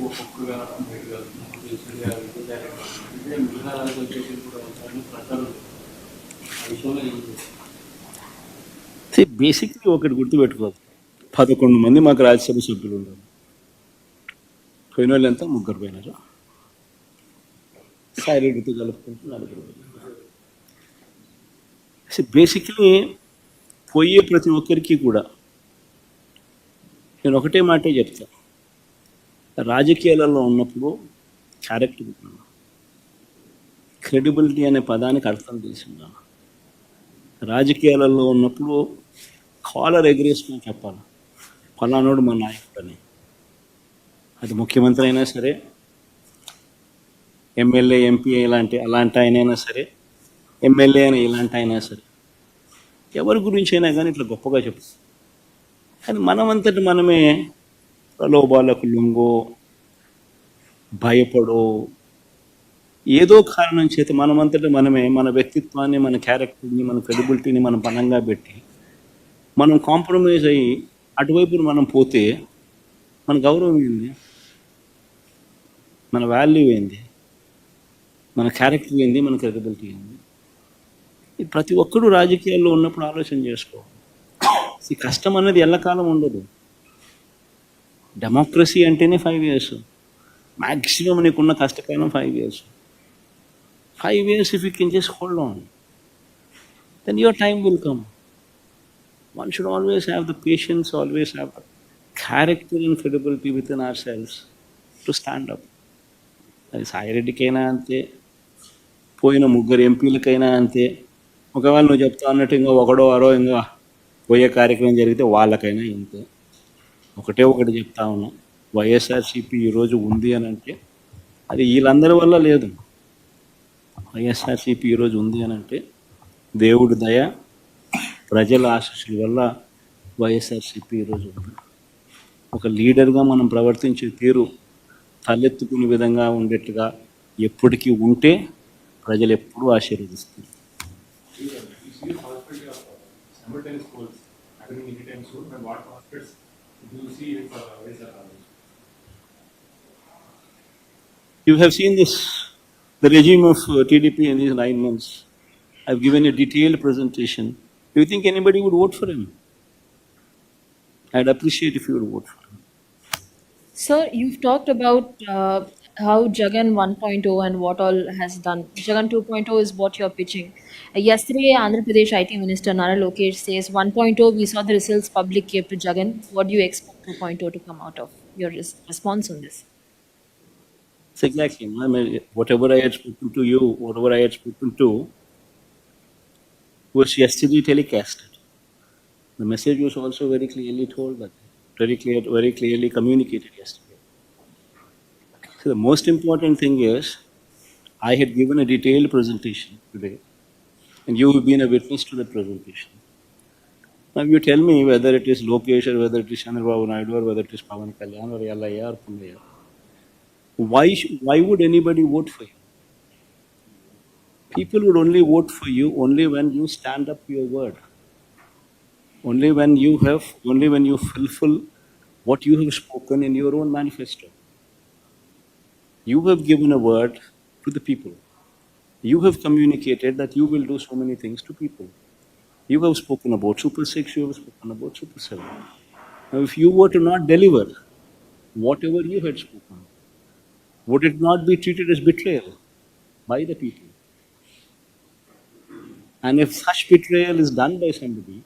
ఒక్కొక్కగా బయటగా అంటే మిగతా రాజకీయ వచ్చేసి కూడా ప్రజలు ఆ విషయంలో ఏం చేస్తారు? బేసిక్లీ ఒకటి గుర్తుపెట్టుకోవాలి, 11 మంది మాకు రాజ్యసభ సభ్యులు ఉన్నారు. పోయిన వాళ్ళు ఎంత? 3 పోయినారు. సాయిరెడ్డితో కలుపుకుంటూ 4 పోయినారు. బేసిక్లీ పోయే ప్రతి ఒక్కరికి కూడా నేను ఒకటే మాటే చెప్తా, రాజకీయాలలో ఉన్నప్పుడు క్యారెక్టర్, క్రెడిబిలిటీ అనే పదానికి అర్థం తెలిసిందా. రాజకీయాలలో ఉన్నప్పుడు కాలర్ ఎగరేసుకొని చెప్పాలి, ఫలానోడు మా నాయకుడు అని. అది ముఖ్యమంత్రి అయినా సరే, ఎమ్మెల్యే ఎంపీ అలాంటి ఆయనైనా సరే, ఎమ్మెల్యే అయినా ఇలాంటి అయినా సరే, ఎవరి గురించి అయినా కానీ ఇట్లా గొప్పగా చెప్తాం. కానీ మనమంతటి మనమే ప్రలోభాలకు లొంగో, భయపడో, ఏదో కారణం చేత మనమంతటి మనమే మన వ్యక్తిత్వాన్ని, మన క్యారెక్టర్ని, మన క్రెడిబిలిటీని మనం బలంగా పెట్టి మనం కాంప్రమైజ్ అయ్యి అటువైపు మనం పోతే మన గౌరవం ఏంది, మన వాల్యూ ఏంది, మన క్యారెక్టర్ ఏంది, మన క్రెడిబిలిటీ ఏంది? ప్రతి ఒక్కరూ రాజకీయాల్లో ఉన్నప్పుడు ఆలోచన చేసుకోవాలి. ఈ కష్టం అనేది ఎల్లకాలం ఉండదు. డెమోక్రసీ అంటేనే 5 years. మ్యాక్సిమం నీకున్న కష్టకాలం 5 years. 5 years if you can just hold on, then your time will come. One should always have the patience, always have the character and credibility within ourselves to stand up. అది సాయిరెడ్డికైనా అంతే, పోయిన 3 ఎంపీలకైనా అంతే. ఒకవేళ నువ్వు చెప్తా అన్నట్టు ఇంకో ఒకడో అరో ఇంకా పోయే కార్యక్రమం జరిగితే వాళ్ళకైనా ఇంతే. ఒకటి చెప్తా ఉన్నా, వైఎస్ఆర్సీపీ ఈరోజు ఉంది అని అంటే అది వీళ్ళందరి వల్ల లేదు. వైఎస్ఆర్సీపీ ఈరోజు ఉంది అని అంటే దేవుడి దయ, ప్రజల ఆశీస్సుల వల్ల వైఎస్ఆర్సీపీ ఈరోజు ఉంది. ఒక లీడర్గా మనం ప్రవర్తించే తీరు తలెత్తుకునే విధంగా ఉండేట్టుగా ఎప్పటికీ ఉంటే ప్రజలు ఎప్పుడూ ఆశీర్వదిస్తారు. You have seen this, the regime of TDP in these 9 months. I've given a detailed presentation. Do you think anybody would vote for him? I'd appreciate if you would vote for him. Sir, you've talked about how Jagan 1.0 and what all has done. Jagan 2.0 is what you're pitching. Yesterday, Andhra Pradesh IT Minister Nara Lokesh says 1.0, we saw the results public gave to Jagan. What do you expect 2.0 to come out of? Your response on this? It's exactly. I mean, whatever I had spoken to you, whatever I had spoken to, was yesterday telecasted. The message was also very clearly told, that very clearly communicated yesterday. So the most important thing is, I had given a detailed presentation today, and you have been a witness to that presentation. Now you tell me whether it is Lokesh or whether it is Chandrababu Naidu or whether it is Pawan Kalyan or Yallaya or Punnaya. Why would anybody vote for you? People would only vote for you only when you stand up to your word. Only when you fulfill what you have spoken in your own manifesto. You have given a word to the people. You have communicated that you will do so many things to people. You have spoken about Super 6, you have spoken about Super 7. Now, if you were to not deliver whatever you had spoken, would it not be treated as betrayal by the people? And if such betrayal is done by somebody,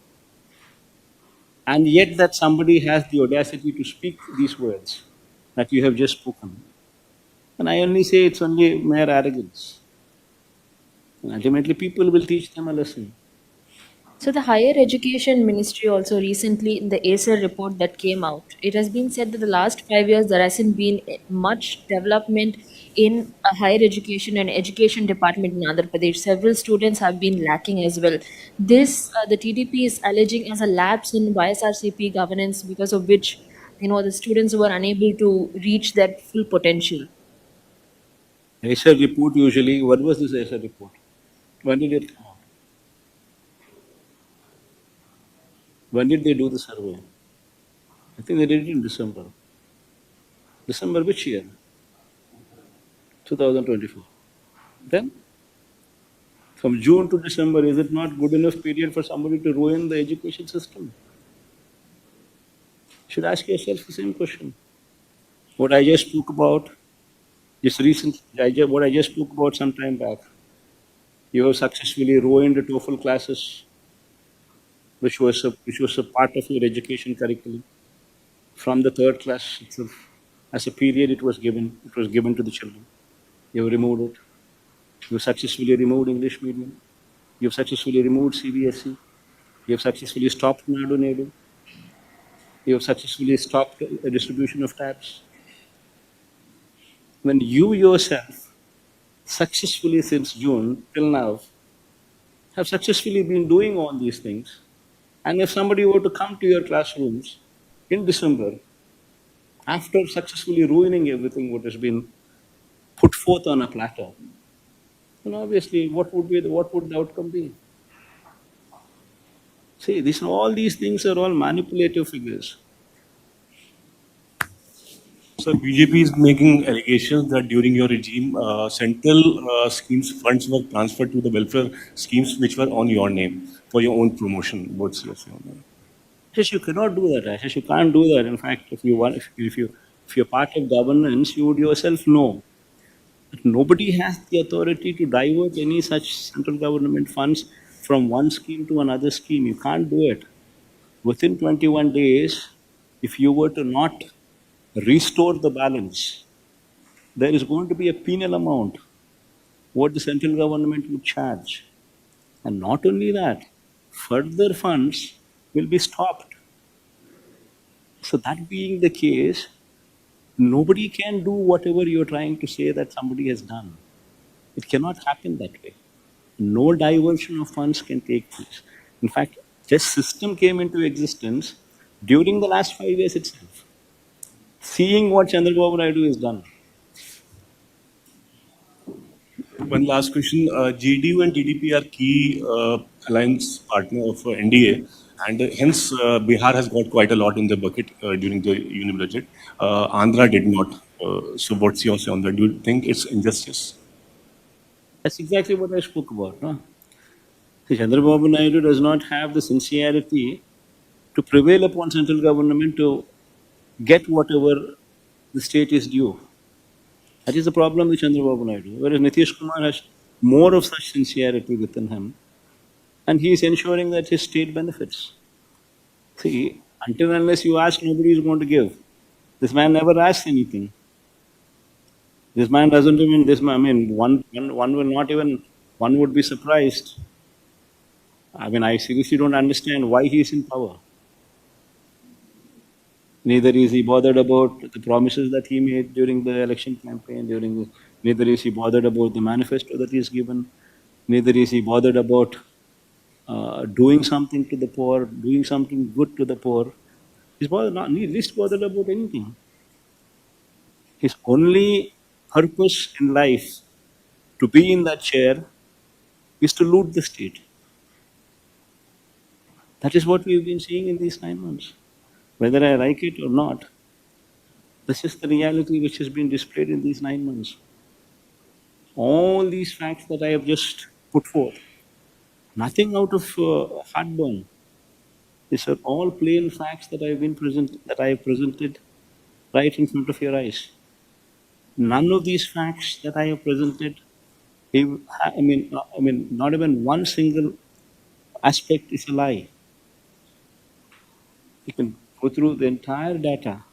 and yet that somebody has the audacity to speak these words that you have just spoken, and I only say it's only mere arrogance. And ultimately, people will teach them a lesson. So the Higher Education Ministry also recently, in the ACER report that came out, it has been said that the last 5 years there hasn't been much development in higher education and education department in Andhra Pradesh. Several students have been lacking as well. This, the TDP is alleging as a lapse in YSRCP governance, because of which, the students were unable to reach that full potential. ACER report usually, what was this ACER report? When did it come out? When did they do the survey? I think they did it in December. December which year? 2024. Then, from June to December, is it not good enough period for somebody to ruin the education system? You should ask yourself the same question. What I just spoke about, what I just spoke about some time back, you have successfully ruined the TOEFL classes, which was a part of your education curriculum. From the third class itself, as a period, it was given to the children. You have removed it. You have successfully removed English medium. You have successfully removed CBSE. You have successfully stopped Nadu Nedu. You have successfully stopped the distribution of tabs. When you yourself successfully since June till now have successfully been doing all these things, and if somebody were to come to your classrooms in December after successfully ruining everything what has been put forth on a platter, then obviously what would the outcome be? See, all these things are all manipulative figures. So BJP is making allegations that during your regime, central schemes funds were transferred to the welfare schemes which were on your name for your own promotion. What's your say on that? Yes, you cannot do that. Ashish. You can't do that. In fact, if you're part of governance, you would yourself know that nobody has the authority to divert any such central government funds from one scheme to another scheme. You can't do it. Within 21 days, if you were to not restore the balance, there is going to be a penal amount what the central government would charge. And not only that, further funds will be stopped. So that being the case, nobody can do whatever you're trying to say that somebody has done. It cannot happen that way. No diversion of funds can take place. In fact, this system came into existence during the last 5 years itself. Seeing what Chandrababu Naidu has done. One last question. JDU and TDP are key alliance partner of NDA, and hence Bihar has got quite a lot in the bucket during the union budget. Andhra did not. So what's your say on that? Do you think it's injustice? That's exactly what I spoke about. No? See, Chandrababu Naidu does not have the sincerity to prevail upon central government to get whatever the state is due. That is the problem with Chandrababu Naidu. Whereas Nitish Kumar has more of such sincerity within him, and he is ensuring that his state benefits. See, until and unless you ask, nobody is going to give. This man never asks anything. This man doesn't even, I mean, one will not even, one would be surprised. I mean, I seriously don't understand why he is in power. Neither is he bothered about the promises that he made during the election campaign, neither is he bothered about the manifesto that he's given, neither is he bothered about doing something to the poor, doing something good to the poor. He's not least bothered about anything. His only purpose in life to be in that chair is to loot the state. That is what we've been seeing in these 9 months. Whether I like it or not, this is the reality which has been displayed in these 9 months. All these facts that I have just put forth, nothing out of heartburn. These are all plain facts that I have presented right in front of your eyes. None of these facts that I have presented, not even one single aspect is a lie. You can go through the entire data